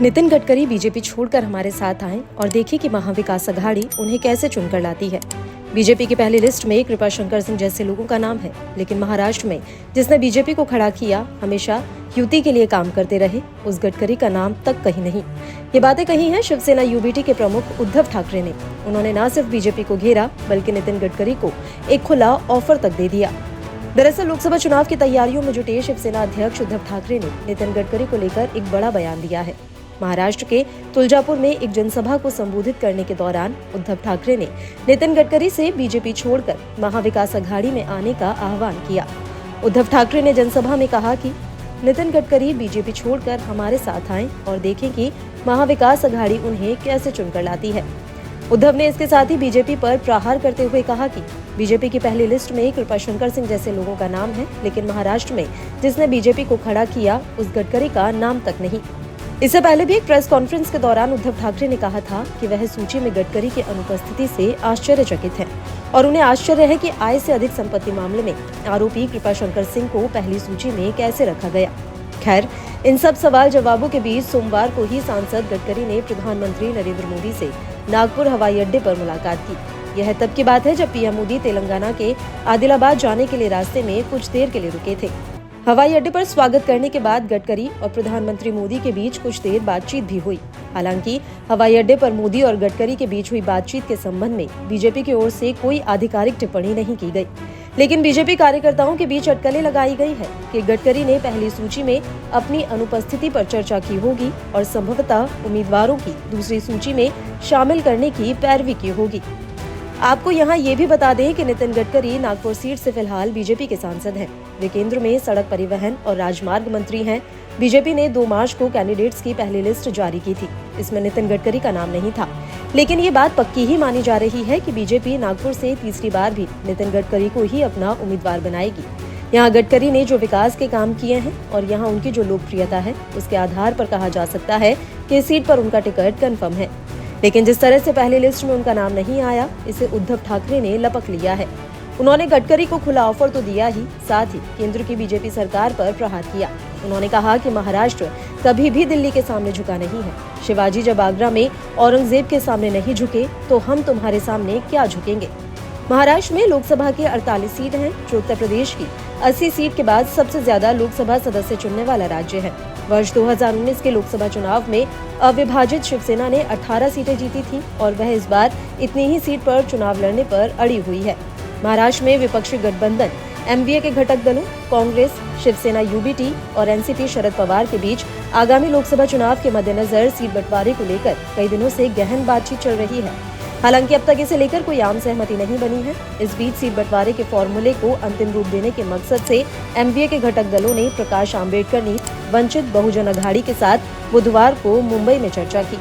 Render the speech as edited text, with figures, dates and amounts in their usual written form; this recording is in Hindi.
नितिन गडकरी बीजेपी छोड़कर हमारे साथ आए और देखें कि महाविकास अघाड़ी उन्हें कैसे चुनकर लाती है। बीजेपी की पहली लिस्ट में कृपाशंकर सिंह जैसे लोगों का नाम है, लेकिन महाराष्ट्र में जिसने बीजेपी को खड़ा किया, हमेशा युति के लिए काम करते रहे, उस गडकरी का नाम तक कहीं नहीं। ये बातें कही हैं शिवसेना यूबीटी के प्रमुख उद्धव ठाकरे ने। उन्होंने न सिर्फ बीजेपी को घेरा, बल्कि नितिन गडकरी को एक खुला ऑफर तक दे दिया। दरअसल लोकसभा चुनाव की तैयारियों में जुटे शिवसेना अध्यक्ष उद्धव ठाकरे ने नितिन गडकरी को लेकर एक बड़ा बयान दिया है। महाराष्ट्र के तुलजापुर में एक जनसभा को संबोधित करने के दौरान उद्धव ठाकरे ने नितिन गडकरी से बीजेपी छोड़कर महाविकास अघाड़ी में आने का आह्वान किया। उद्धव ठाकरे ने जनसभा में कहा कि नितिन गडकरी बीजेपी छोड़कर हमारे साथ आएं और देखें कि महाविकास अघाड़ी उन्हें कैसे चुनकर लाती है। उद्धव ने इसके साथ ही बीजेपी पर प्रहार करते हुए कहा कि बीजेपी की पहली लिस्ट में कृपाशंकर सिंह जैसे लोगों का नाम है, लेकिन महाराष्ट्र में जिसने बीजेपी को खड़ा किया, उस गडकरी का नाम तक नहीं। इससे पहले भी एक प्रेस कॉन्फ्रेंस के दौरान उद्धव ठाकरे ने कहा था कि वह सूची में गडकरी की अनुपस्थिति से आश्चर्यचकित हैं और उन्हें आश्चर्य है कि आय से अधिक संपत्ति मामले में आरोपी कृपाशंकर सिंह को पहली सूची में कैसे रखा गया। खैर, इन सब सवाल जवाबों के बीच सोमवार को ही सांसद गडकरी ने प्रधानमंत्री नरेंद्र मोदी से नागपुर हवाई अड्डे पर मुलाकात की। यह तब की बात है जब पीएम मोदी तेलंगाना के आदिलाबाद जाने के लिए रास्ते में कुछ देर के लिए रुके थे। हवाई अड्डे पर स्वागत करने के बाद गडकरी और प्रधानमंत्री मोदी के बीच कुछ देर बातचीत भी हुई। हालांकि हवाई अड्डे पर मोदी और गडकरी के बीच हुई बातचीत के संबंध में बीजेपी की ओर से कोई आधिकारिक टिप्पणी नहीं की गई, लेकिन बीजेपी कार्यकर्ताओं के बीच अटकलें लगाई गई है कि गडकरी ने पहली सूची में अपनी अनुपस्थिति पर चर्चा की होगी और संभवतः उम्मीदवारों की दूसरी सूची में शामिल करने की पैरवी की होगी। आपको यहाँ ये भी बता दें कि नितिन गडकरी नागपुर सीट से फिलहाल बीजेपी के सांसद हैं। वे केंद्र में सड़क परिवहन और राजमार्ग मंत्री हैं। बीजेपी ने 2 मार्च को कैंडिडेट्स की पहली लिस्ट जारी की थी। इसमें नितिन गडकरी का नाम नहीं था, लेकिन ये बात पक्की ही मानी जा रही है कि बीजेपी नागपुर से तीसरी बार भी नितिन गडकरी को ही अपना उम्मीदवार बनाएगी। यहाँ गडकरी ने जो विकास के काम किए हैं और यहाँ उनकी जो लोकप्रियता है, उसके आधार पर कहा जा सकता है कि इस सीट पर उनका टिकट कन्फर्म है। लेकिन जिस तरह से पहली लिस्ट में उनका नाम नहीं आया, इसे उद्धव ठाकरे ने लपक लिया है। उन्होंने गडकरी को खुला ऑफर तो दिया ही, साथ ही केंद्र की बीजेपी सरकार पर प्रहार किया। उन्होंने कहा कि महाराष्ट्र कभी भी दिल्ली के सामने झुका नहीं है। शिवाजी जब आगरा में औरंगजेब के सामने नहीं झुके, तो हम तुम्हारे सामने क्या झुकेंगे। महाराष्ट्र में लोकसभा के 48 सीट हैं, जो उत्तर प्रदेश की 80 सीट के बाद सबसे ज्यादा लोकसभा सदस्य चुनने वाला राज्य है। वर्ष 2019 के लोकसभा चुनाव में अविभाजित शिवसेना ने 18 सीटें जीती थी और वह इस बार इतनी ही सीट पर चुनाव लड़ने पर अड़ी हुई है। महाराष्ट्र में विपक्षी गठबंधन एमवीए के घटक दलों कांग्रेस, शिवसेना यूबीटी और एनसीपी शरद पवार के बीच आगामी लोकसभा चुनाव के मद्देनजर सीट बंटवारे को लेकर कई दिनों से गहन बातचीत चल रही है। हालांकि अब तक इसे लेकर कोई आम सहमति नहीं बनी है। इस बीच सीट बंटवारे के फॉर्मूले को अंतिम रूप देने के मकसद से एमवीए के घटक दलों ने प्रकाश आंबेडकर ने वंचित बहुजन अघाड़ी के साथ बुधवार को मुंबई में चर्चा की।